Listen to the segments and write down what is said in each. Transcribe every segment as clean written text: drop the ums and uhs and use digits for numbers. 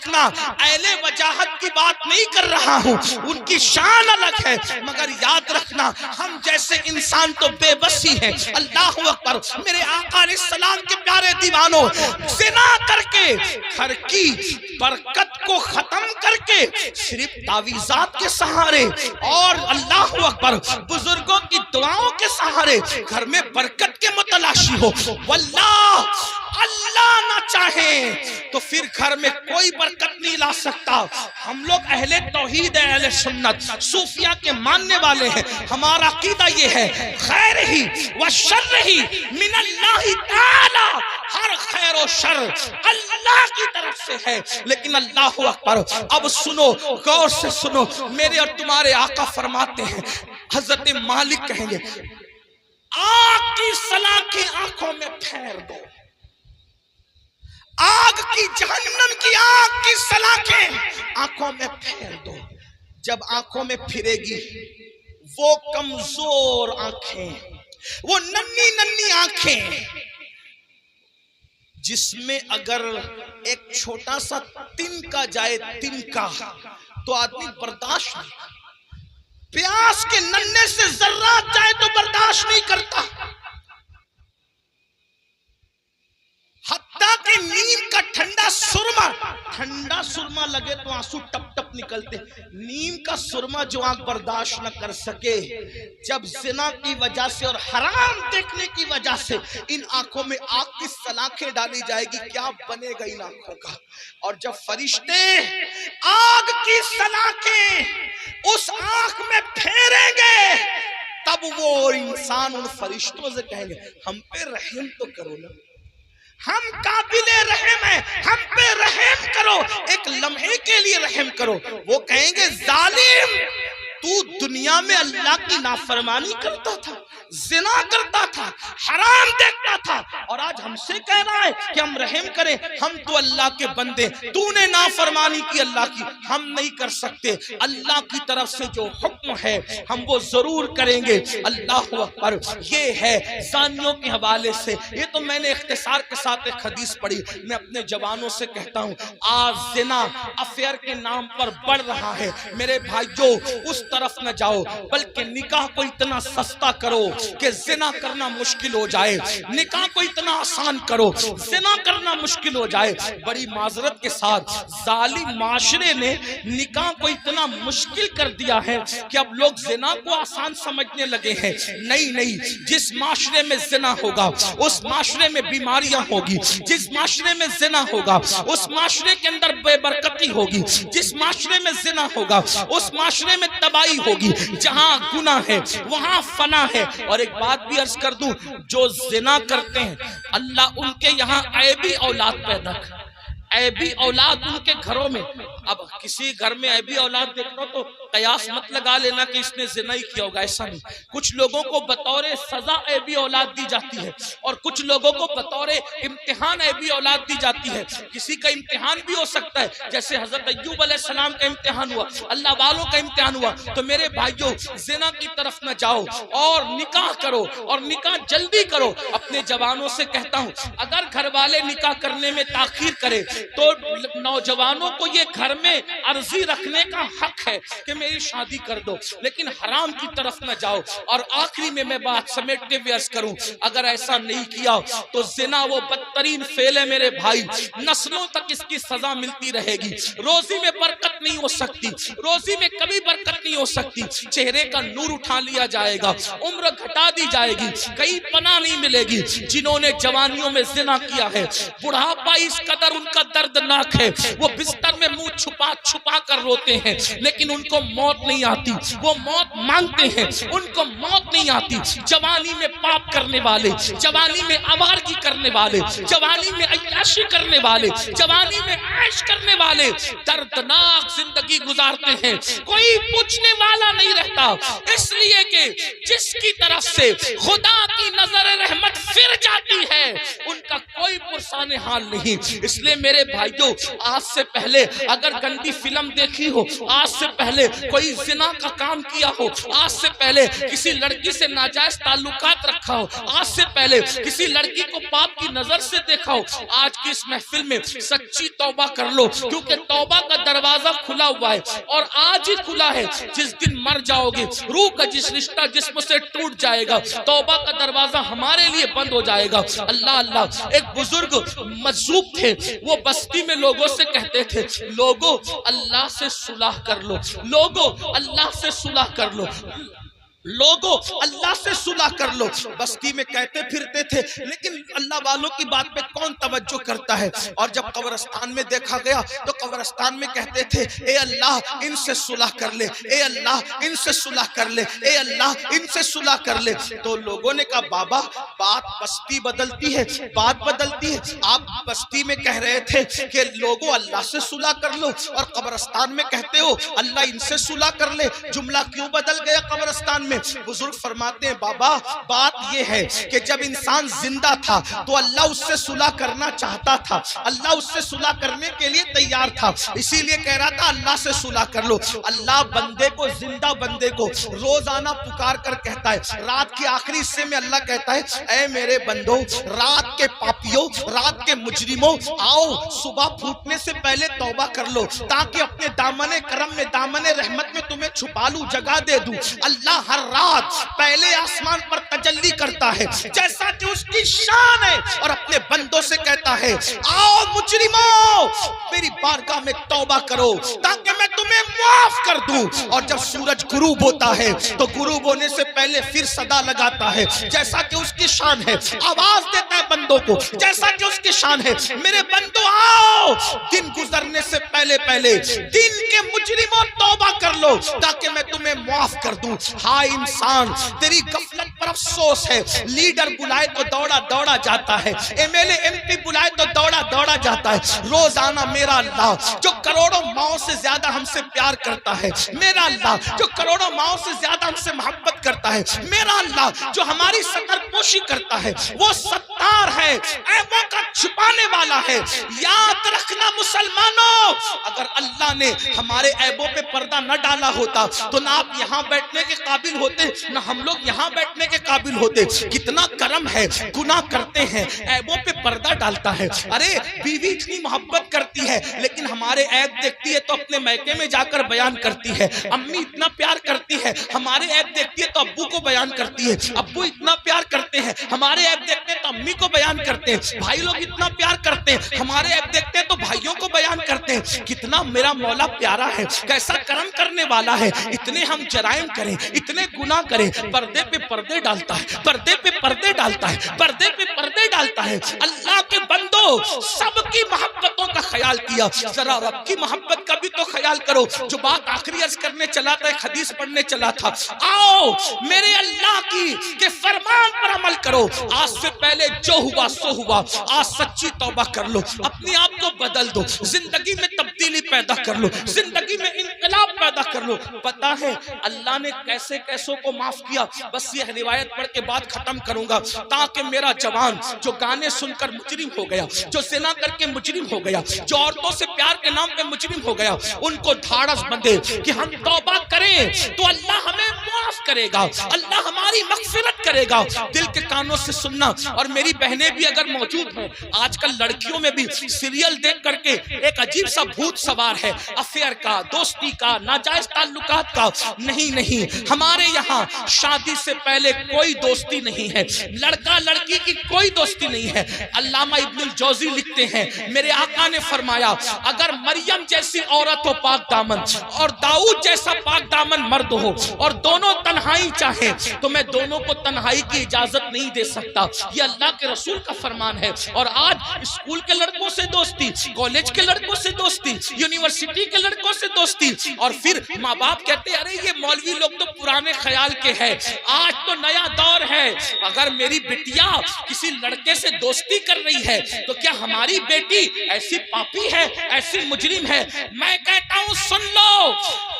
रखना, अहले वजाहत की बात नहीं कर रहा हूँ, उनकी शान अलग है, मगर याद रखना हम जैसे इंसान तो बेबसी है। अल्लाह अकबर। मेरे आका अलैहिस्सलाम के प्यारे दीवानों, ज़िना करके घर की बरकत को खत्म करके सिर्फ तावीज़ात के सहारे और अल्लाह अकबर बुजुर्गों की दुआओं के सहारे घर में बरकत के मुतलाशी हो, वल्लाह अल्लाह ना चाहे तो फिर घर में कोई बरकत नहीं ला सकता। हम लोग अहले तौहीद है, अहले सुन्नत सूफिया के मानने वाले हैं। हमारा अकीदा ये है, खैर ही व शर ही मिनल्लाहि ताला, हर खैर और शर अल्लाह की तरफ से है। लेकिन अल्लाह अकबर, अब सुनो, गौर से सुनो, मेरे और तुम्हारे आका फरमाते हैं, हजरत मालिक कहेंगे, आग की सलाखें आंखों में फेर दो, आग की जहन्नम की आग की सलाखें आंखों में फेर दो। जब आंखों में फिरेगी वो कमजोर आंखें, वो नन्ही नन्ही आंखें जिसमें अगर एक छोटा सा तिनका जाए, तिनका, तो आदमी बर्दाश्त नहीं, प्यास के नन्हे से जर्रात जाए तो बर्दाश्त नहीं करता। हत्ता कि नीम का ठंडा सुरमा लगे तो आंसू टप टप निकलते। नीम का सुरमा जो आंख बर्दाश्त न कर सके, जब ज़िना की वजह से और हराम देखने की वजह से इन आंखों में आग की सलाखें डाली जाएगी, क्या बनेगा इन आंखों का। और जब फरिश्ते आग की सलाखें उस आंख में फेरेंगे, तब वो इंसान उन फरिश्तों से कहेंगे, हम पे रहम तो करो ना, हम काबिले रहम हैं, हम पे रहम करो, एक लम्हे के लिए रहम करो। वो कहेंगे, जालिम, तू दुनिया में अल्लाह की नाफरमानी करता था, ज़िना करता था, हराम देखता था, और आज हमसे कह रहा है कि हम रहम करें। हम तो अल्लाह के बंदे, तूने नाफरमानी की अल्लाह की, हम नहीं कर सकते। अल्लाह की तरफ से जो हुक्म है हम वो जरूर करेंगे। अल्लाह अकबर। ये है ज़ानियों के हवाले से। ये तो मैंने इख्तिसार के साथ एक हदीस पढ़ी। मैं अपने जवानों से कहता हूँ, आज ज़िना अफेयर के नाम पर बढ़ रहा है। मेरे भाइयों, उस तरफ न जाओ, बल्कि निकाह को इतना सस्ता करो कि ज़िना करना मुश्किल हो जाए, निकाह को इतना आसान करो ज़िना करना मुश्किल हो जाए। बड़ी माजरत के साथ जालिम माशरे ने निकाह को इतना मुश्किल कर दिया है कि अब लोग ज़िना को आसान समझने लगे हैं। नहीं नहीं, जिस माशरे में ज़िना होगा उस माशरे में बीमारियां होगी, जिस माशरे में ज़िना होगा उस माशरे के अंदर बेबरकती होगी, जिस माशरे में ज़िना होगा उस माशरे में तबाही होगी। जहां गुनाह है वहां फना है। और एक बात भी अर्ज कर दूं, जो ज़िना करते हैं अल्लाह उनके यहाँ ऐबी औलाद पैदा कर, ऐबी औलाद उनके घरों में। अब किसी घर में ऐबी औलाद देख लो तो कयास मत लगा लेना कि इसने ज़िना ही किया होगा, ऐसा नहीं। कुछ लोगों को बतौर सजा ऐबी औलाद दी जाती है और कुछ लोगों को बतौर इम्तिहान ऐबी औलाद दी जाती है। किसी का इम्तिहान भी हो सकता है, जैसे हजरत अय्यूब अलैहिस्सलाम का इम्तिहान हुआ, अल्लाह वालों का इम्तिहान हुआ। तो मेरे भाइयों, ज़िना की तरफ न जाओ और निकाह करो, और निकाह जल्दी करो। अपने जवानों से कहता हूँ, अगर घर वाले निकाह करने में ताखीर करे तो नौजवानों को ये घर में अर्जी रखने का हक है कि मेरी शादी कर दो, लेकिन हराम की तरफ न जाओ। और आखिरी में मैं बात समेटते हुए अर्ज करूं, अगर ऐसा नहीं किया तो ज़िना वो बदतरीन फेल है मेरे भाई, नस्लों तक इसकी सजा मिलती रहेगी। रोजी में बरकत नहीं हो सकती, रोजी में कभी बरकत नहीं हो सकती। चेहरे का नूर उठा लिया जाएगा, उम्र घटा दी जाएगी, कहीं पनाह नहीं मिलेगी। जिन्होंने जवानियों में ज़िना किया है, बुढ़ापा इस कदर उनका दर्दनाक है, वो बिस्तर में मुंह छुपा छुपा कर रोते हैं, लेकिन उनको मौत नहीं आती। वो मौत मांगते हैं, उनको मौत नहीं आती। जवानी में पाप करने वाले, जवानी में आवारगी करने वाले, जवानी में अय्याशी करने वाले, जवानी में ऐश करने वाले दर्दनाक जिंदगी गुजारते हैं, कोई पूछने वाला नहीं रहता, इसलिए कि जिसकी तरफ से खुदा की नजर रहमत फिर जाती है उनका कोई पुरसाने हाल नहीं। इसलिए मेरे भाइयों, आज से पहले अगर गंदी फिल्म देखी हो, आज से पहले कोई जिना का काम किया हो, आज से पहले किसी लड़की से नाजायज ताल्लुकात रखा हो, आज से पहले किसी लड़की को पाप की नजर से देखा हो, आज की इस महफिल में सच्ची तौबा कर लो, क्योंकि तौबा का दरवाजा खुला हुआ है और आज ही खुला है। जिस दिन मर जाओगे, रूह का जिस रिश्ता जिस्म से टूट जाएगा, तौबा का दरवाजा हमारे लिए बंद हो जाएगा। अल्लाह अल्लाह। एक बुजुर्ग मजूब थे, वो बस्ती में लोगों से कहते थे, लोगों अल्लाह से सुलह कर लो, लोगों अल्लाह से सुलह कर लो, लोगों अल्लाह से सुलह कर लो। बस्ती में कहते फिरते थे, लेकिन अल्लाह वालों की बात पे कौन तवज्जो करता है। और जब कब्रिस्तान में देखा गया तो कब्रिस्तान में कहते थे, ए अल्लाह इनसे सुलह कर ले, ए अल्लाह इनसे सुलह कर ले, ए अल्लाह इनसे सुलह कर ले। तो लोगों ने कहा, बाबा बात बस्ती बदलती है, बात बदलती है। आप बस्ती में कह रहे थे कि लोगों अल्लाह से सुलह कर लो, और कब्रिस्तान में कहते हो अल्लाह इनसे सुलह कर ले, जुमला क्यों बदल गया कब्रिस्तान में? बुजुर्ग फरमाते हैं, बाबा बात यह है कि जब इंसान जिंदा था तो अल्लाह उससे सुलह करना चाहता था, अल्लाह उससे सुलह करने के लिए तैयार था, इसीलिए कह रहा था अल्लाह से सुलह कर लो। अल्लाह बंदे को, जिंदा बंदे को रोजाना पुकार कर कहता है, रात के आखिरी हिस्से में अल्लाह कहता है, ऐ मेरे बंदो, रात के पापियों, रात के मुजरिमों, आओ सुबह फूटने से पहले तौबा कर लो, ताकि अपने दामने करम में, दामने रहमत में तुम्हें छुपा लूं, जगह दे दूं। अल्लाह हर रात पहले आसमान पर तजल्ली करता है जैसा कि उसकी शान है, और अपने बंदों से कहता है, आओ मुजरिमों मेरी बारगाह में तौबा करो ताकि मैं तुम्हें माफ कर दूं। और जब सूरज गुरूब होता है तो गुरूब होने से पहले फिर सदा लगाता है जैसा कि उसकी शान है, आवाज देता है बंदों को जैसा कि उसकी शान है, मेरे बंदो आओ, दिन गुजरने से पहले पहले दिन के मुजरिमों तौबा कर लो ताकि मैं तुम्हें माफ कर दूं। हाय इंसान, तेरी गफलत पर अफसोस है, लीडर बुलाए तो दौड़ा दौड़ा जाता है, एमएलए एमपी बुलाए तो दौड़ा दौड़ा जाता है। रोजाना मेरा अल्लाह जो करोड़ों माओं से ज्यादा हमसे प्यार करता है, मेरा अल्लाह जो करोड़ों माओं से ज्यादा हमसे मोहब्बत करता है, मेरा अल्लाह जो हमारी सतरपोशी करता है, वो सत्तार है, ऐबों का छुपाने वाला है। याद रखना मुसलमानों, अगर अल्लाह ने हमारे ऐबों पे पर्दा न डाला होता तो ना आप यहाँ बैठने के काबिल होते, ना हम लोग यहाँ बैठने के काबिल होते। कितना करम है, गुनाह करते हैं, ऐबों पे पर्दा डालता है। अरे बीवी इतनी मोहब्बत करती है लेकिन हमारे ऐब देखती है तो अपने मैके में जाकर बयान करती है। अम्मी इतना प्यार करती है, हमारे ऐब देखती है तो अब्बू को बयान करती है। अब्बू इतना प्यार करते हैं, हमारे ऐब देखते हैं तो अम्मी को बयान करते हैं। भाई लोग इतना प्यार करते हैं, हमारे ऐब देखते हैं तो भाइयों को बयान करते हैं। कितना मेरा मौला प्यारा है, कैसा करम करने वाला है। इतने हम जराइम करें, इतने गुनाह करें, पर्दे पे पर्दे डालता है, पर्दे पे पर्दे डालता है, पर्दे पे पर्दे डालता है। अल्लाह के बंदो, सबकी मोहब्बतों का ख्याल किया, जरा रब की मोहब्बत का भी तो ख्याल करो। जो बात आखिरी अर्ज करने चला था, एक हदीस पढ़ने चला था, आओ मेरे अल्लाह की के फरमान पर अमल करो। आज से पहले जो हुआ सो हुआ, आज सच्ची तौबा कर लो, अपने आप को बदल दो, जिंदगी में तब्दीली पैदा कर लो, जिंदगी में इनकलाब पैदा कर लो। पता है अल्लाह ने कैसे कैसों को माफ किया, बस यह रिवायत पढ़ के बात खत्म करूंगा, ताकि मेरा जवान जो गाने सुनकर मुजरिम हो गया, जो ज़िना करके मुजरिम हो गया, जो औरतों से प्यार के नाम पे मुजरिम हो गया, उनको धाड़स बंधे कि हम तौबा करें तो अल्लाह हमें माफ करेगा, अल्लाह हमारी मगफिरत करेगा। दिल के कानों से सुनना। और मेरी बहनें भी अगर मौजूद हैं, आजकल लड़कियों में भी सीरियल देख करके एक अजीब सा भूत सवार है, अफेयर का, दोस्ती का, नाजायज ताल्लुकात का। नहीं नहीं, हमारे यहाँ शादी से पहले कोई दोस्ती नहीं है, लड़का लड़की की कोई दोस्ती नहीं है। अल्लामा इब्नुल जौजी लिखते हैं, मेरे आका ने फरमाया, अगर मरियम जैसी औरत हो पाक दामन और दाऊद जैसा पाक दामन मर्द हो और दोनों तन्हाई चाहे तो मैं दोनों को तन्हाई की इजाजत नहीं दे सकता। ये अल्लाह के रसूल का फरमान है। और आज स्कूल के लड़कों से दोस्ती, कॉलेज के लड़कों से दोस्ती, यूनिवर्सिटी के लड़कों से दोस्ती, और फिर माँ बाप कहते हैं अरे ये मौलवी लोग तो पुराने ख्याल के हैं, आज तो नया दौर है। अगर मेरी बिटिया किसी लड़के से दोस्ती कर रही है तो क्या हमारी बेटी ऐसी पापी है, ऐसी मुजरिम है? मैं कहता हूँ हूं सुन लो,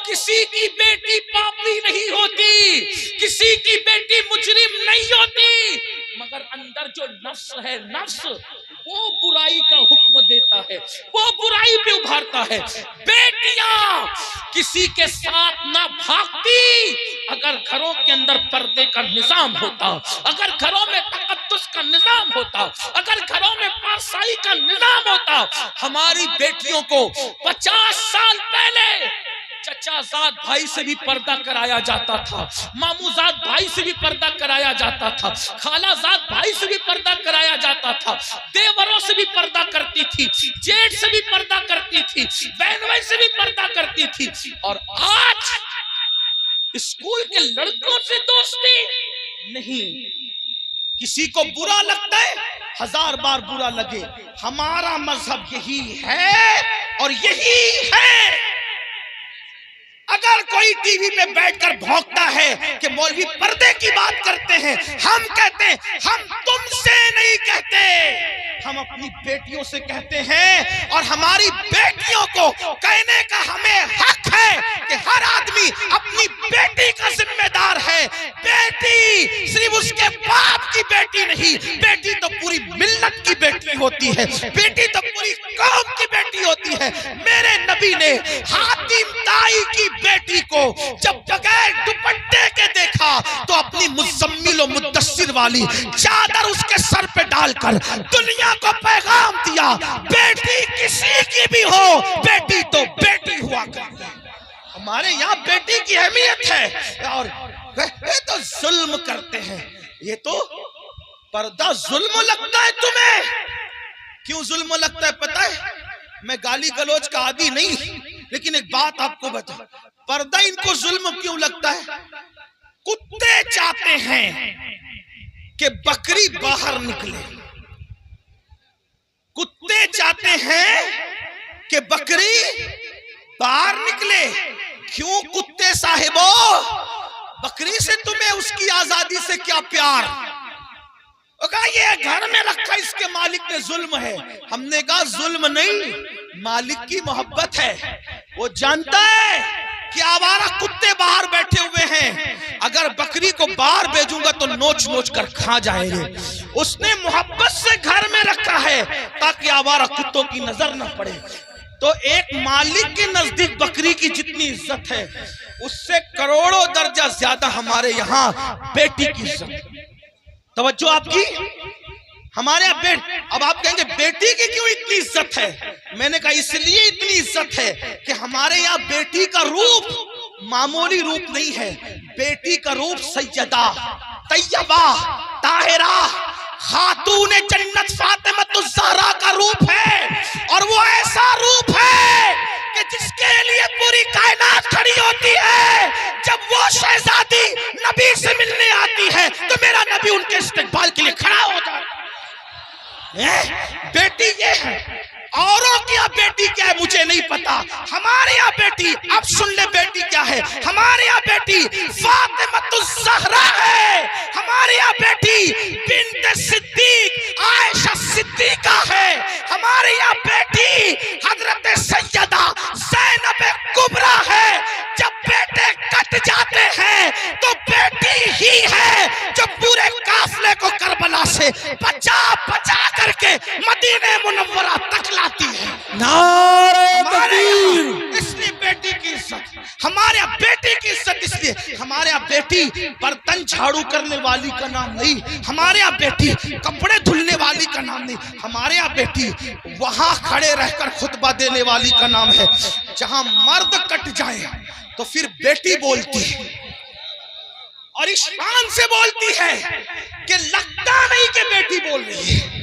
किसी की बेटी पापी नहीं होती, किसी की बेटी मुजरिम नहीं होती, मगर अंदर जो नफ्स है, नफ्स वो बुराई का हुक्म देता है, वो बुराई पे उभारता है। बेटियां किसी के साथ ना भागती अगर घरों के अंदर पर्दे का निजाम होता, अगर घरों में तकद्दुस का निजाम होता, अगर घरों में पारसाई का निजाम होता। हमारी बेटियों को 50 साल पहले चचाजाद भाई से भी पर्दा कराया जाता था, मामूजाद भाई से भी पर्दा कराया जाता था, खालाजाद भाई से भी पर्दा कराया जाता था, देवरों से भी पर्दा करती थी, जेठ से भी पर्दा करती थी, बहन भाई से भी पर्दा करती थी। और आज स्कूल के लड़कों से दोस्ती नहीं। किसी को बुरा लगता है, 1000 बार बुरा लगे, हमारा मजहब यही है और यही है। अगर कोई टीवी पे बैठकर भौंकता है कि मौलवी पर्दे की बात करते हैं, हम कहते हैं हम तुमसे नहीं कहते, हम अपनी बेटियों से कहते हैं। और हमारी बेटियों को कहने का हमें हक है कि हर आदमी अपनी बेटी का जिम्मेदार है। बेटी सिर्फ उसके बाप की बेटी नहीं, बेटी तो पूरी मिल्लत की बेटी होती है, बेटी तो पूरी कौम की बेटी होती है। मेरे नबी ने हातिम ताई की बेटी को जब बगैर दुपट्टे के देखा तो अपनी मुज़म्मिल और मुद्दस्सिर वाली चादर उसके सर पे डालकर दुनिया को पैगाम दिया, बेटी किसी की भी हो, बेटी तो बेटी हुआ करती है। हमारे यहाँ बेटी की अहमियत है। और ये तो जुल्म करते हैं, ये तो पर्दा जुल्म लगता है तुम्हें। क्यों जुल्म लगता है पता है? मैं गाली गलौज का आदी नहीं, लेकिन एक बात आपको बता, पर्दा इनको जुल्म क्यों लगता है? कुत्ते चाहते हैं कि बकरी बाहर निकले, कुत्ते चाहते हैं कि बकरी बाहर निकले। क्यों कुत्ते साहिबो? बकरी से तुम्हें उसकी आजादी से क्या प्यार? ये घर में रखा इसके मालिक ने जुल्म है। हमने कहा जुल्म नहीं, मालिक की मोहब्बत है। वो जानता है कि आवारा कुत्ते बाहर बैठे हुए हैं, अगर बकरी को बाहर भेजूंगा तो नोच नोच कर खा जाएंगे। उसने मोहब्बत से घर में रखा है ताकि आवारा कुत्तों की नजर न पड़े। तो एक मालिक के नजदीक बकरी की जितनी इज्जत है, उससे करोड़ों दर्जा ज्यादा हमारे यहाँ बेटी की इज्जत। तवज्जो आपकी। हमारे यहाँ अब आप कहेंगे बेटी की क्यों इतनी इज्जत है? मैंने कहा इसलिए इतनी इज्जत है कि हमारे यहाँ बेटी का रूप मामूली रूप नहीं है। बेटी का रूप सैयदा, तैयबा, ताहिरा, खातून जन्नत फातिमतुज़ ज़हरा का रूप है। और वो ऐसा रूप है कि जिसके लिए पूरी कायनात खड़ी होती है। जब वो शहजादी नबी से मिलने आती है तो मेरा नबी उनके इस्तकबाल के लिए खड़ा होता है। बेटी ये है, औरों की यहाँ बेटी क्या है मुझे नहीं पता। हमारे यहाँ बेटी, अब सुन ले बेटी क्या है। हमारे यहाँ बेटी फातिमतुज़ ज़हरा है। हमारे यहाँ बेटी बिन्त सिद्दीक आयशा सिद्दीका है। हमारे यहाँ बेटी हजरत सैयदा ज़ैनब कुबरा है। जब बेटे कट जाते हैं तो बेटी ही है जो पूरे काफिले को करबला से बचा बचा करके मदीने मुनव्वरा तक लाती है। नारे तकबीर। इसलिए बेटी की इज्जत, हमारे यहाँ बेटी की इज्जत इसलिए। हमारे यहाँ बेटी बर्तन झाड़ू करने वाली का नाम नहीं, हमारे यहाँ बेटी कपड़े धुलने वाली का नाम नहीं, हमारे यहाँ बेटी वहां खड़े रहकर खुतबा देने वाली का नाम है। जहां मर्द कट जाए तो फिर बेटी बोलती है और ईशान से बोलती है कि लगता नहीं कि बेटी बोल रही है,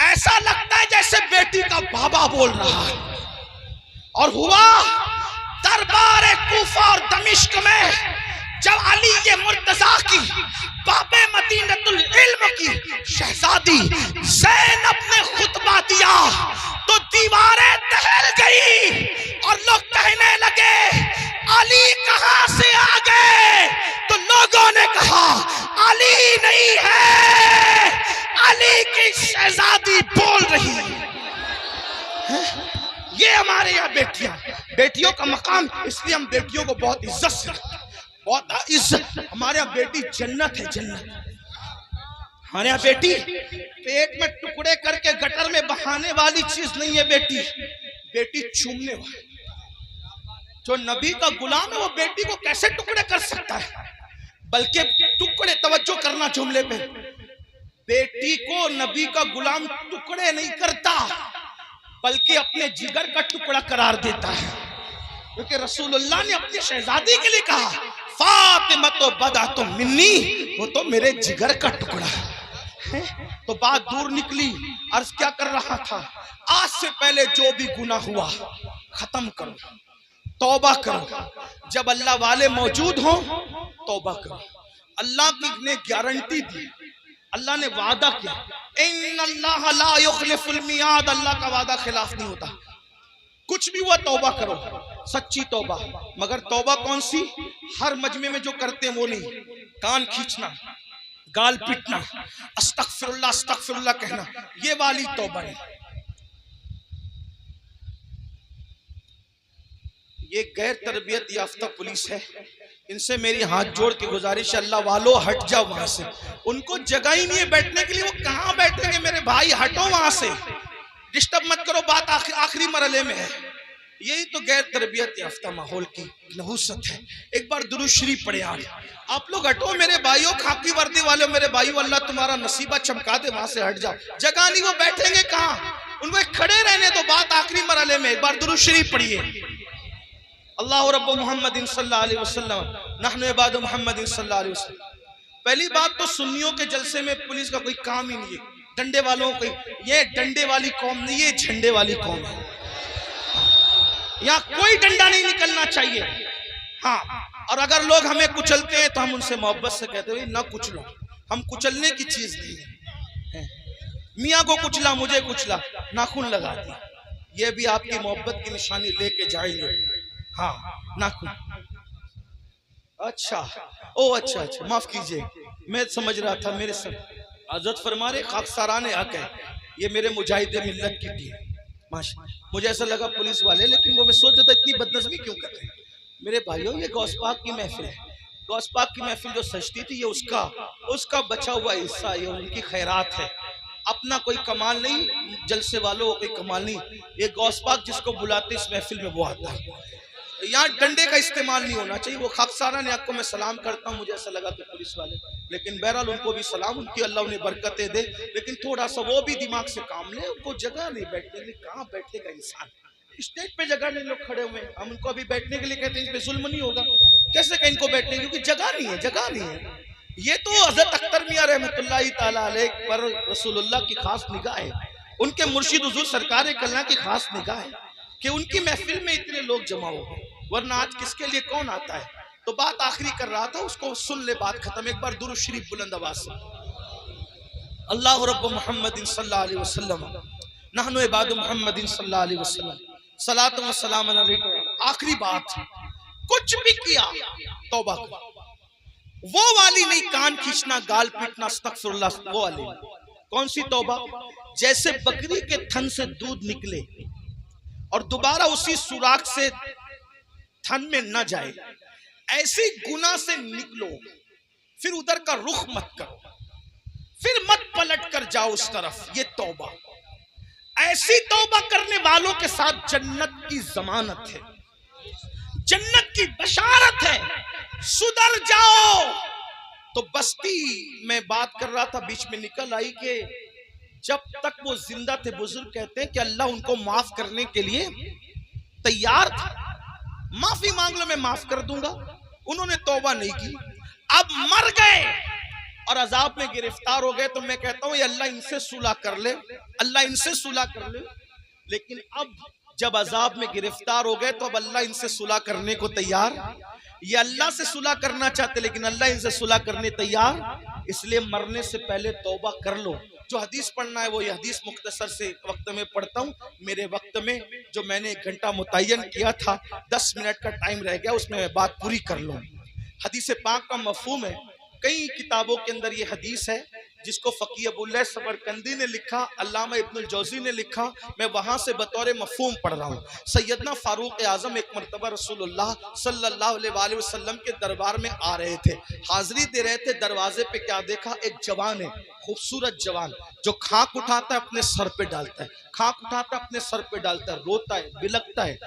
ऐसा लगता है जैसे बेटी का बाबा बोल रहा है। और हुआ दरबार कूफा और दमिश्क में जब अली ये मुर्तजा की बाबे मदीनतुल इल्म की शहजादी ज़ैनब ने खुतबा दिया तो दीवारें दहल गई और लोग कहने लगे अली कहां से आ गए? तो लोगों ने कहा अली नहीं है, अली की शहजादी बोल रही है। ये हमारे यहाँ बेटियां, बेटियों का मकाम, इसलिए हम बेटियों को बहुत इज्जत से रखते हैं, बहुत इज्जत। हमारे यहाँ बेटी जन्नत है, जन्नत। हमारे यहाँ बेटी पेट में टुकड़े करके गटर में बहाने वाली चीज नहीं है बेटी, बेटी चूमने वाली। जो नबी का गुलाम है वो बेटी को कैसे टुकड़े कर सकता है? बल्कि टुकड़े, तवज्जो करना जुमले पे, बेटी को नबी का गुलाम टुकड़े नहीं करता बल्कि अपने जिगर का टुकड़ा करार देता है, क्योंकि रसूलुल्लाह ने अपनी शहजादी के लिए कहा फातिमा तो बदा तो मिन्नी, वो तो मेरे जिगर का टुकड़ा है। तो बात दूर निकली, अर्ज क्या कर रहा था, आज से पहले जो भी गुनाह हुआ खत्म करो, तौबा करो। जब अल्लाह वाले मौजूद हों तौबा करो। अल्लाह की ने गारंटी दी, अल्लाह ने वादा किया, इन्नल्लाह ला युखलिफुल मियाद, अल्लाह का वादा खिलाफ नहीं होता। कुछ भी हुआ तौबा करो, सच्ची तौबा। मगर तौबा कौन सी? हर मजमे में जो करते हैं वो नहीं, कान खींचना, गाल पीटना, अस्तगफिरुल्लाह अस्तगफिरुल्लाह कहना, ये वाली तौबा नहीं। ये गैर तरबियत याफ्ता पुलिस है, इनसे मेरी हाथ जोड़ के गुजारिश है, अल्लाह वालों हट जाओ वहां से। उनको जगह ही नहीं है बैठने के लिए, वो कहां बैठेंगे मेरे भाई, हटो वहां से, डिस्टर्ब मत करो, बात आखिरी मरहले में है। यही तो गैर तरबियत याफ्ता माहौल की नहुसत है। एक बार दुरूद शरीफ पढ़े आप लोग, हटो मेरे भाइयों, खाकी वर्दी वाले मेरे भाइयों, अल्लाह तुम्हारा नसीबा चमका दे, वहां से हट जाओ। जगह नहीं, वो बैठेंगे कहां? उनको खड़े रहने दो, बात आखिरी मरहले में। एक बार दुरूद शरीफ पढ़िए, अल्लाह रब्बु मुहम्मदिन सल्लल्लाहु अलैहि वसल्लम नहनु इबादु मुहम्मदिन सल्लल्लाहु अलैहि वसल्लम। पहली बात तो सुन्नियों के जलसे में पुलिस का कोई काम ही नहीं है, डंडे वालों को, ये डंडे वाली कौम नहीं, ये झंडे वाली कौम है। यहाँ कोई डंडा नहीं निकलना चाहिए। हाँ, और अगर लोग हमें कुचलते हैं तो हम उनसे मोहब्बत से कहते हैं ना कुचलो, हम कुचलने की चीज नहीं है। मियाँ को कुचला, मुझे कुचला, नाखून लगा दिया, ये भी आपकी मोहब्बत की निशानी लेके जाएंगे। हाँ, नाखून, अच्छा, ओ अच्छा अच्छा, माफ कीजिए, मैं समझ रहा था मेरे सर हजरत फरमा रहे खाकसाराने हक है, ये मेरे मुजाहिद मिल्लत की टीम। मुझे ऐसा लगा पुलिस वाले, लेकिन वो मैं सोच रहा था इतनी बदनज़मी क्यों कर रहे हैं। मेरे भाइयों, ये गौस पाक की महफिल है, गौस पाक की महफिल जो सजती थी, ये उसका बचा हुआ हिस्सा, ये उनकी खैरात है, अपना कोई कमाल नहीं, जलसे वालों कोई कमाल नहीं। ये गौस पाक जिसको बुलाते इस महफिल में वो आता है। यहाँ डंडे का इस्तेमाल नहीं होना चाहिए। वो खाकसारा ने आपको मैं सलाम करता हूँ, मुझे ऐसा लगा कि पुलिस वाले, लेकिन बहरहाल उनको भी सलाम, उनकी अल्लाह उन्हें बरकतें दे, लेकिन थोड़ा सा वो भी दिमाग से काम ले। उनको जगह नहीं बैठने के लिए, कहाँ बैठेगा इंसान? स्टेज पे जगह नहीं, लोग खड़े हुए, हम उनको अभी बैठने के लिए कहते हैं, इस पे जुल्म नहीं होगा, कैसे कहीं इनको बैठने, क्योंकि जगह नहीं है, जगह नहीं है। ये तो हजरत अख्तर मियां रहमतुल्लाहि ताला अलैह पर रसूलुल्लाह की खास निगाह है, उनके मुर्शिद हुजूर सरकार कल्ला की खास निगाह है कि उनकी महफिल में इतने लोग जमा हो गए, वरना आज किसके लिए कौन आता है। तो बात आखिरी कर रहा था, उसको सुन ले, बात खत्म। एक बार दुरूद शरीफ बुलंद आवाज से, अल्लाह रब्बु मुहम्मदिन सल्लल्लाहु अलैहि वसल्लम नहनु इबादु मुहम्मदिन सल्लल्लाहु अलैहि वसल्लम सलातु व सलाम अलैकुम। आखिरी बात, कुछ भी किया तौबा कर, वो वाली नहीं, कान खींचना, गाल पीटना, अस्तगफिरुल्लाह, वो वाली। कौन सी तौबा? जैसे बकरी के थन से दूध निकले और दोबारा उसी सुराख से थन में न जाए, ऐसी गुनाह से निकलो, फिर उधर का रुख मत करो, फिर मत पलट कर जाओ उस तरफ। ये तौबा, ऐसी तौबा करने वालों के साथ जन्नत की जमानत है, जन्नत की बशारत है। सुधर जाओ। तो बस्ती में बात कर रहा था, बीच में निकल आई कि जब तक वो जिंदा थे, बुजुर्ग कहते हैं कि अल्लाह उनको माफ करने के लिए तैयार था, माफी मांग लो मैं माफ कर दूंगा। उन्होंने तौबा नहीं की, अब मर गए और अजाब में गिरफ्तार हो गए। तो मैं कहता हूं ये अल्लाह इनसे सुलह कर ले, अल्लाह इनसे सुलह कर ले। लेकिन अब जब अजाब में गिरफ्तार हो गए तो अब अल्लाह इनसे सुलह करने को तैयार। ये अल्लाह से सुलह करना चाहते, लेकिन अल्लाह इनसे सुलह करने तैयार। इसलिए मरने से पहले तौबा कर लो। जो हदीस पढ़ना है वो ये हदीस मुख्तसर से वक्त में पढ़ता हूँ। मेरे वक्त में जो मैंने 1 घंटा मुतय्यन किया था, 10 मिनट का टाइम रह गया, उसमें मैं बात पूरी कर लूँ। हदीस पाक का मफहूम है, कई किताबों के अंदर ये हदीस है जिसको फ़कीह अबुल्लैह समरकंदी ने लिखा, अल्लामा इब्नुल जौज़ी ने लिखा, मैं वहाँ से बतौर मफ़हूम पढ़ रहा हूँ। सैयदना फारूक आज़म एक मरतबा रसूलुल्लाह सल्लल्लाहु अलैहि वसल्लम के दरबार में आ रहे थे, हाज़िरी दे रहे थे। दरवाजे पे क्या देखा, एक जवान है, खूबसूरत जवान, जो खाक उठाता है अपने सर पे डालता है, खाक उठाता है अपने सर पे डालता है, रोता है, बिलकता है,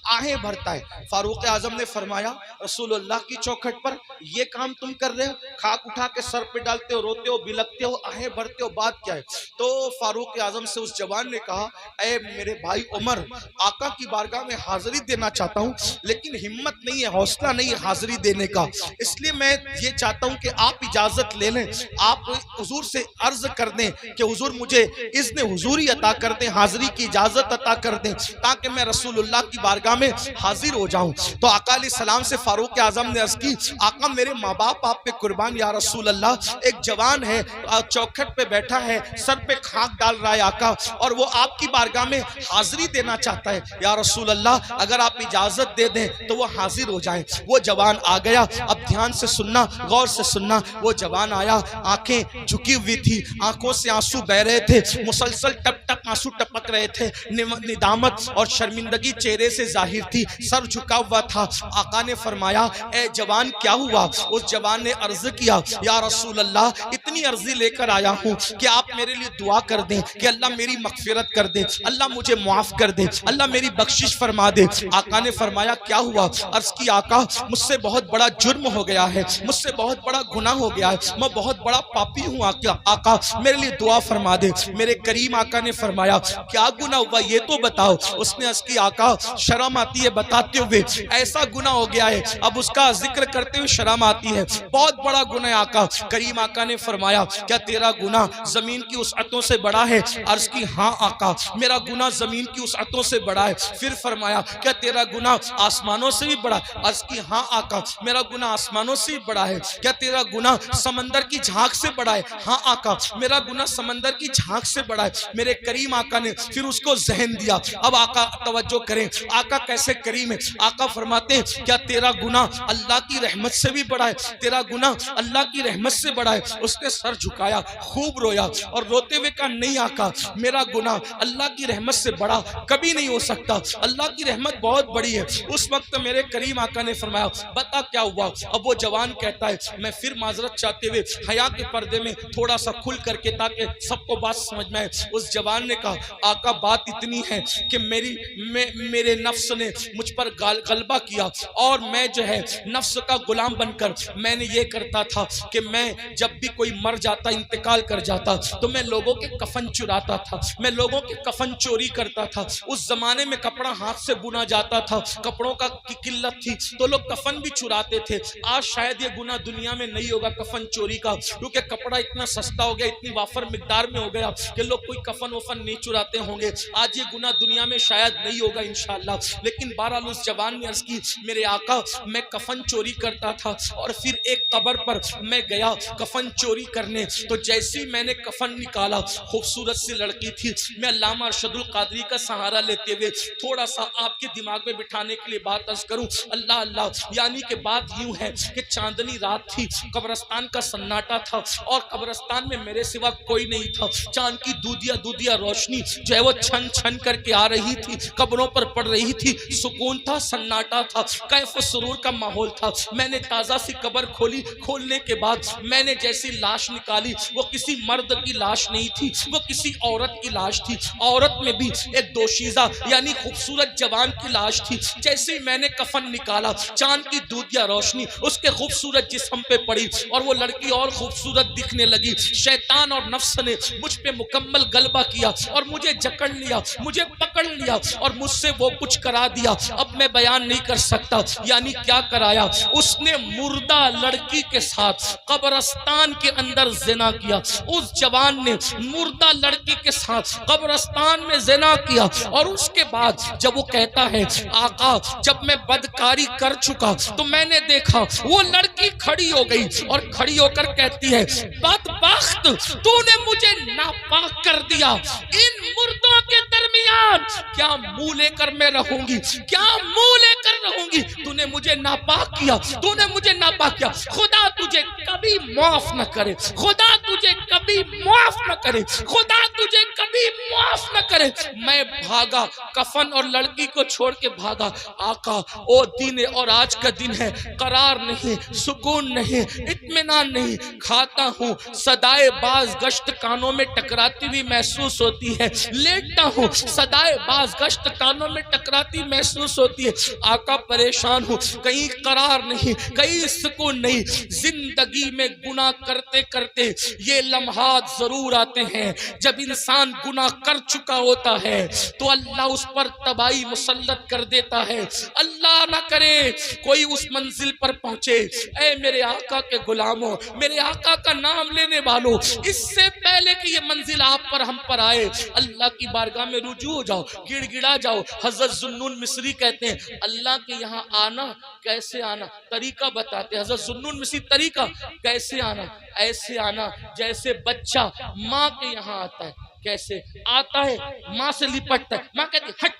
आहें भरता है। फारूक आज़म ने फरमाया, रसूलुल्लाह की चौखट पर ये काम तुम कर रहे हो, खाक उठा के सर पे डालते हो, रोते हो, बिलकते हो, आहें भरते हो, बात क्या है? तो फारूक आज़म से उस जवान ने कहा, ऐ मेरे भाई उमर, आका की बारगाह में हाजिरी देना चाहता हूँ, लेकिन हिम्मत नहीं है, हौसला नहीं है हाजिरी देने का, इसलिए मैं ये चाहता हूँ कि आप इजाजत ले लें, आप हुजूर से अर्ज कर दें कि हुजूर मुझे इज़्न हुजूरी अता कर दें, हाजिरी की इजाजत अता कर दें, ताकि मैं रसूलुल्लाह की बारगाह में हाजिर हो जाऊं। तो आका अलैहिस्सलाम से फारूक आज़म ने अर्ज की, आका मेरे माँ बाप आप पे कुर्बान या रसूल अल्लाह, एक जवान है चौखट पे बैठा है, सर पे खाक डाल रहा है आका, और वो आपकी बारगाह में हाजिरी देना चाहता है या रसूल अल्लाह, अगर आप इजाजत दे दें तो वो हाजिर हो जाए। वो जवान आ गया, अब ध्यान से सुनना, गौर से सुनना। वो जवान आया, आंखें झुकी हुई थी, आंखों से आंसू बह रहे थे, मुसलसल टप टप आंसू टपक रहे थे, निदामत और शर्मिंदगी चेहरे से जाहिर थी, सर झुका हुआ था। आका ने फरमाया, ए जवान क्या हुआ? उस जवान ने अर्ज किया, या रसूल अल्लाह, इतनी अर्जी लेकर आया हूँ कि आप मेरे लिए दुआ कर दें कि अल्लाह मेरी मगफिरत कर दे, अल्लाह मुझे माफ कर दे, अल्लाह मेरी बख्शिश फरमा दे। आका ने फरमाया, क्या हुआ? अर्ज की, आका मुझसे बहुत बड़ा जुर्म हो गया है, मुझसे बहुत बड़ा गुनाह हो गया है, मैं बहुत बड़ा पापी हूँ आका, मेरे लिए दुआ फरमा दे। मेरे करीम आका ने फरमाया, क्या गुनाह हुआ ये तो बताओ। उसने अर्ज की, आका शर्म आती है बताते हुए, ऐसा गुनाह हो गया है, अब उसका जिक्र करते हुए शर्म आती है, बहुत बड़ा गुनाह है आका। करीम आका ने फरमाया, क्या तेरा गुनाह जमीन की उसअतों से बड़ा है? अर्ज की, हाँ आका, मेरा गुनाह जमीन की उसअतों से बड़ा है। फिर फरमाया, क्या तेरा गुनाह आसमानों से भी बड़ा? अर्ज की, हाँ आका, मेरा गुनाह आसमानों से भी बड़ा है। क्या तेरा गुनाह समंदर की झांक से बड़ा है? हाँ आका, मेरा गुनाह समंदर की झांक से बड़ा है। मेरे करीम आका ने फिर उसको जहन दिया। अब आका तवज्जो करें, आका कैसे करीम है। आका फरमाते हैं, क्या तेरा गुनाह अल्लाह की रहमत से भी बड़ा है? तेरा गुनाह अल्लाह की रहमत से बड़ा है। उसने सर झुकाया, खूब रोया और रोते हुए कहा, नहीं आका, मेरा गुनाह अल्लाह की रहमत से बड़ा कभी नहीं हो सकता, अल्लाह की रहमत बहुत बड़ी है। उस वक्त मेरे करीम आका ने फरमाया, बता क्या हुआ? अब वो जवान कहता है, मैं फिर माजरत चाहते हुए हया के पर्दे में थोड़ा सा खुल करके, ताकि सबको बात समझ में आए। उस जवान ने कहा, आका बात इतनी है कि मेरे नफ्स ने मुझ पर गलबा किया, और मैं जो है नफ्स का गुलाम बनकर मैंने ये करता था कि मैं जब भी कोई मर जाता, इंतकाल कर जाता, तो मैं लोगों के कफन चुराता था, मैं लोगों के कफन चोरी करता था। उस जमाने में कपड़ा हाथ से बुना जाता था, कपड़ों का की किल्लत थी, तो लोग कफन भी चुराते थे। आज शायद ये गुनाह दुनिया में नहीं होगा कफन चोरी का, क्योंकि कपड़ा इतना सस्ता हो गया, इतनी वाफर मिकदार में हो गया कि लोग कोई कफन वफन नहीं चुराते होंगे। आज ये गुनाह दुनिया में शायद नहीं होगा इंशाअल्लाह। लेकिन बहरहाल उस जवान ने अर्ज की, मेरे आका, मैं कफन चोरी करता था, और फिर एक कब्र पर मैं गया कफन चोरी करने, तो जैसे ही मैंने कफन निकाला, खूबसूरत सी लड़की थी। मैं अल्लामा अरशदुल कादरी का सहारा लेते हुए थोड़ा सा आपके दिमाग में बिठाने के लिए बात अर्ज करूं, अल्लाह अल्लाह, यानी कि बात यूं है कि चांदनी रात थी, कब्रस्तान का सन्नाटा था, और कब्रस्तान में मेरे सिवा कोई नहीं था। चांद की दूधिया रोशनी जो है वो छन छन करके आ रही थी, कब्रों पर पड़ रही थी, सुकून था, सन्नाटा था, कैफ सुरूर का माहौल था। मैंने ताज़ा सी कब्र खोली, खोलने के बाद मैंने जैसी लाश निकाली, वो किसी मर्द की लाश नहीं थी, वो किसी औरत की लाश थी। औरत में भी एक दोशीज़ा यानी खूबसूरत जवान की लाश थी। जैसे ही मैंने कफन निकाला, चांद की दूधिया रोशनी उसके खूबसूरत जिस्म पे पड़ी, और वो लड़की और खूबसूरत दिखने लगी। शैतान और नफ्स ने मुझ पे मुकम्मल गलबा किया, और मुझे जकड़ लिया, मुझे पकड़ लिया, और मुझसे वो कुछ करा दिया, अब मैं बयान नहीं कर सकता। यानी क्या कराया? उसने मुर्दा लड़की के साथ कब्रस्तान के अंदर ज़िना किया। उस जवान ने मुर्दा लड़की के साथ कब्रस्तान में ज़िना किया, और उसके बाद जब वो कहता है, आका जब मैं बदकारी कर चुका, तो मैंने देखा वो लड़की खड़ी हो गई, और खड़ी होकर कहती है, बात वक्त तूने मुझे नापाक कर दिया। इन मुर्दों के दरमियान क्या मुंह लेकर मैं रहूंगी, क्या मुंह लेकर रहूंगी? तूने मुझे नापाक किया, तूने मुझे नापाक किया। खुदा तुझे कभी माफ न करे, खुदा तुझे कभी माफ न करे, खुदा तुझे कभी माफ न करे। मैं भागा, कफन और लड़की को छोड़ के भागा। आका ओ दिन और आज का दिन है, करार नहीं, सुकून नहीं, इत्मीनान नहीं। खाता हूँ, सदाए बाज गश्त कानों में टकराती हुई महसूस होती है। लेटता हूँ, सदाए बाज गश्त कानों में टकराती महसूस होती है। आका परेशान हूँ, कहीं करार नहीं, कहीं सुकून नहीं। जिंदगी में गुनाह करते करते ये लम्हात जरूर आते हैं जब इंसान गुनाह कर चुका होता है तो अल्लाह उस पर तबाही मुसल्लत कर देता है। अल्लाह ना करे कोई उस मंजिल पर पहुंचे। ऐ मेरे आका के गुलामों, मेरे आका का नाम लेने वालों, इससे पहले कि ये मंजिल आप पर हम पर आए, अल्लाह की बारगाह में रुजू हो जाओ, गिड़गिड़ा जाओ। हजरत जुन्नून मिस्री कहते हैं अल्लाह के यहाँ आना कैसे आना, तरीका बताते हैं। हजरत जुन्नून मिस्री तरीका कैसे आना, ऐसे आना जैसे बच्चा माँ के यहाँ आता है। कैसे आता है? माँ से लिपटता है, माँ कहती है हट।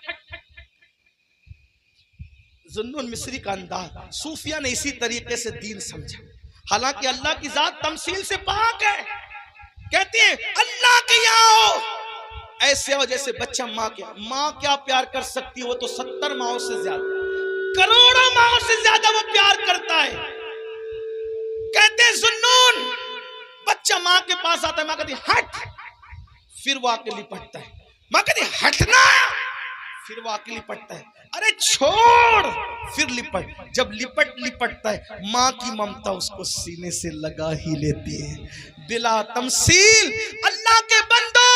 जुन्नून मिस्री का अंदाज, सूफिया ने इसी तरीके से दीन समझा। हालांकि अल्लाह की जात तमसील से पाक है। कहती है अल्लाह के यहाँ हो, ऐसे हो जैसे बच्चा माँ के। माँ क्या प्यार कर सकती है? वो तो 70 माओं से ज्यादा, करोड़ों माओं से ज्यादा वो प्यार करता है। कहते हैं जुन्नून, बच्चा माँ के पास आता है, माँ कहती हट, फिर वो आके लिपटता है। माँ कहती हटना, फिर वो आके लिपटता है। अरे छोड़, फिर लिपट। जब लिपटता है, माँ की ममता उसको सीने से लगा ही लेती है। बिला तमसील अल्लाह के बंदो,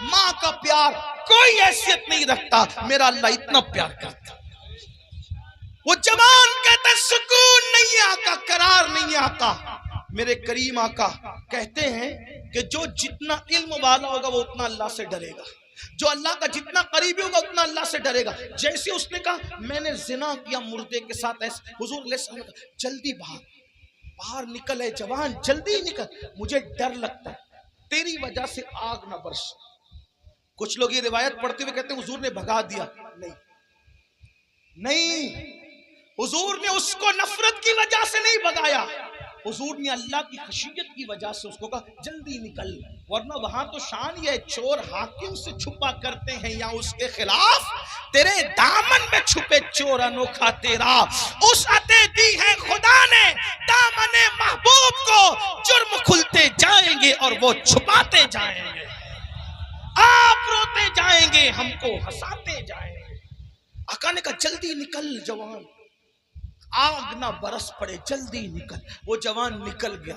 माँ का प्यार कोई हैसियत नहीं रखता। मेरा अल्लाह इतना प्यार करता। वो जवान कहता सुकून नहीं आता, करार नहीं आता। मेरे करीम आका कहते हैं कि जो जितना इल्म वाला होगा वो उतना अल्लाह से डरेगा, जो अल्लाह का जितना करीबी होगा उतना अल्लाह से डरेगा। जैसे उसने कहा मैंने जिना किया मुर्दे के साथ, ऐसे हुजूर ने कहा जल्दी भाग, बाहर निकल है जवान, जल्दी निकल, मुझे डर लगता है तेरी वजह से आग ना बरस। कुछ लोग ये रिवायत पढ़ते हुए कहते हैं हुजूर ने भगा दिया। नहीं, हुजूर ने उसको नफरत की वजह से नहीं भगाया, हुजूर ने अल्लाह की खशियत की वजह से उसको कहा जल्दी निकल। वरना वहां तो शान ये चोर हाकिम से छुपा करते हैं या उसके खिलाफ, तेरे दामन में छुपे चोर अनोखा तेरा। उस अते दी है खुदा ने दामने महबूब को, जुर्म खुलते जाएंगे और वो छुपाते जाएंगे। आप रोते जाएंगे, हमको हंसाते जाएंगे। आका ने कहा जल्दी निकल जवान, आग ना बरस पड़े, जल्दी निकल। वो जवान निकल गया।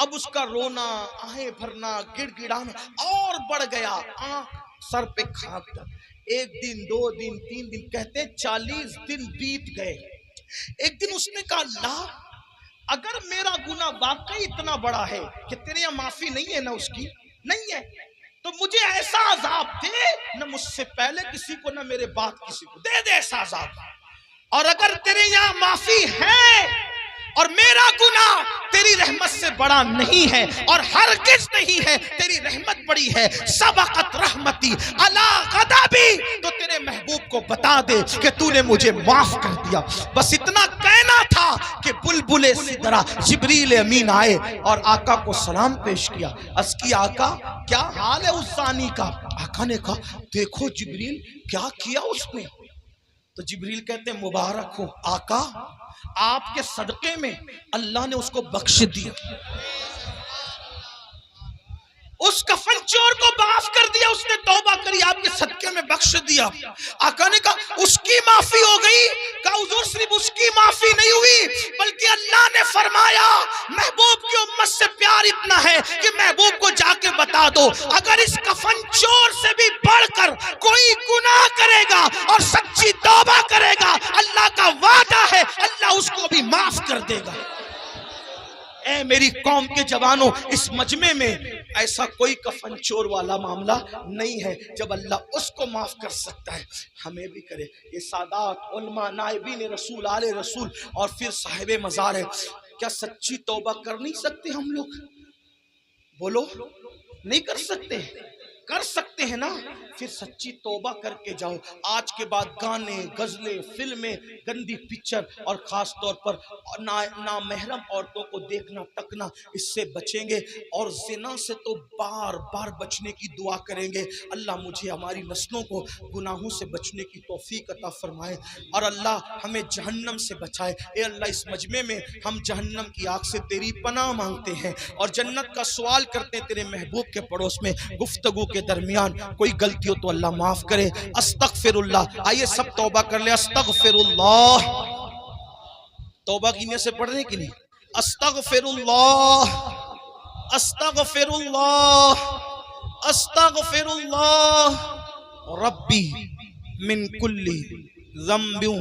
अब उसका रोना, आहें भरना, गिड़गिड़ाना और बढ़ गया। आंख सर पे खाक था। 1 दिन 2 दिन 3 दिन, कहते 40 दिन बीत गए। एक दिन उसने कहा अल्लाह अगर मेरा गुनाह वाकई इतना बड़ा है कि तेरे यहाँ माफी नहीं है ना, उसकी नहीं है, तो मुझे ऐसा अजाब दे, न मुझसे पहले किसी को न मेरे बाद किसी को, दे दे ऐसा अजाब। और अगर तेरे यहाँ माफी है और मेरा गुनाह तेरी रहमत से बड़ा नहीं है और हरगिज़ नहीं है, तेरी रहमत बड़ी है, सबक़त रहमती अला ग़ज़बी, तो तेरे महबूब को बता दे कि तूने मुझे माफ कर दिया। बस इतना कहना था कि बुलबुले सिदरा जिब्रील अमीन आए और आका को सलाम पेश किया। अर्ज़ किया आका क्या हाल है उस ज़ानी का? आका ने कहा देखो जिब्रील क्या किया उसने। तो जिब्रील कहते मुबारक हो आका, आपके सदक़े में अल्लाह ने उसको बख्श दिया, उस कफन चोर को माफ कर दिया, उसने तौबा करी, आपके सदक़े में बख्श दिया। आका ने कहा उसकी माफी हो गई? कहा हुजूर सिर्फ उसकी माफी नहीं हुई बल्कि अल्लाह ने फरमाया महबूब की उम्मत से प्यार इतना है कि महबूब को जाके बता दो अगर इस कफन चोर से भी बढ़कर कोई गुनाह करेगा और सच्ची तौबा करेगा, अल्लाह का वादा है अल्लाह उसको भी माफ कर देगा। ऐ मेरी कौम के जवानों, इस मजमे में ऐसा कोई कफन चोर वाला मामला नहीं है जब अल्लाह उसको माफ कर सकता है, हमें भी करे। ये सादात उलमा नाइबीन रसूल आले रसूल और फिर साहिब मज़ार है, क्या सच्ची तौबा कर नहीं सकते हम लोग? बोलो, नहीं कर सकते? कर सकते हैं ना? फिर सच्ची तौबा करके जाओ। आज के बाद गाने, गजलें, फिल्में, गंदी पिक्चर और खास तौर पर नामहरम औरतों को देखना तकना, इससे बचेंगे। और जिना से तो बार बार बचने की दुआ करेंगे। अल्लाह मुझे हमारी नस्लों को गुनाहों से बचने की तौफीक अता फरमाए और अल्लाह हमें जहन्नम से बचाए। ए अल्लाह, इस मजमे में हम जहन्नम की आग से तेरी पनाह मांगते हैं और जन्नत का सवाल करते हैं तेरे महबूब के पड़ोस में। गुफ्तगू के दरमियान कोई गलती हो तो अल्लाह माफ करे। अस्तगफिरुल्लाह। आइए सब तौबा कर ले। अस्तगफिरुल्लाह। तौबा की नियत से पढ़ रहे कि नहीं? अस्तगफिरुल्लाह, अस्तगफिरुल्लाह, अस्तगफिरुल्लाह रब्बी मिन कुल्ली ज़म्बिन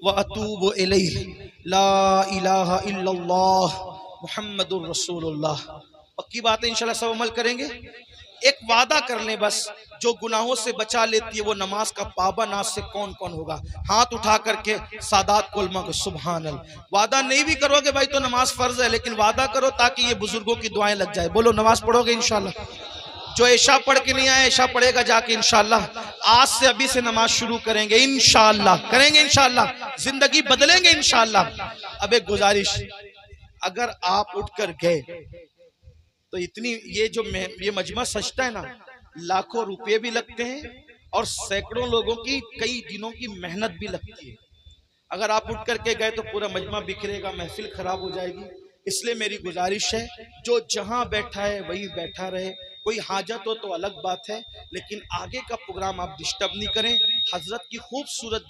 व अतूबु इलैहि ला इलाहा इल्लल्लाह मुहम्मदुर रसूलुल्लाह। पक्की बात है, इंशाल्लाह सब अमल करेंगे। एक वादा कर लें बस, जो गुनाहों से बचा लेती है वो नमाज का पाबंद आज से कौन कौन होगा? हाथ उठा करके सादात कुलमा को सुभान अल्लाह। वादा नहीं भी करोगे भाई तो नमाज फर्ज है, लेकिन वादा करो ताकि ये बुजुर्गों की दुआएं लग जाए। बोलो, नमाज पढ़ोगे इंशाल्लाह? जो ऐशा पढ़ के नहीं आए, ऐशा पढ़ेगा जाके इंशाल्लाह। आज से अभी से नमाज शुरू करेंगे इंशाल्लाह, करेंगे इंशाल्लाह, जिंदगी बदलेंगे इंशाल्लाह। अब एक गुजारिश, अगर आप उठकर गए तो इतनी ये मजमा सजता है ना, लाखों रुपए भी लगते हैं और सैकड़ों लोगों की कई दिनों की मेहनत भी लगती है। अगर आप उठ करके गए तो पूरा मजमा बिखरेगा, महफिल खराब हो जाएगी। इसलिए मेरी गुजारिश है, जो जहां बैठा है वहीं बैठा रहे। कोई हाजत हो तो अलग बात है, लेकिन आगे का प्रोग्राम आप डिस्टर्ब नहीं करें। हजरत की खूबसूरत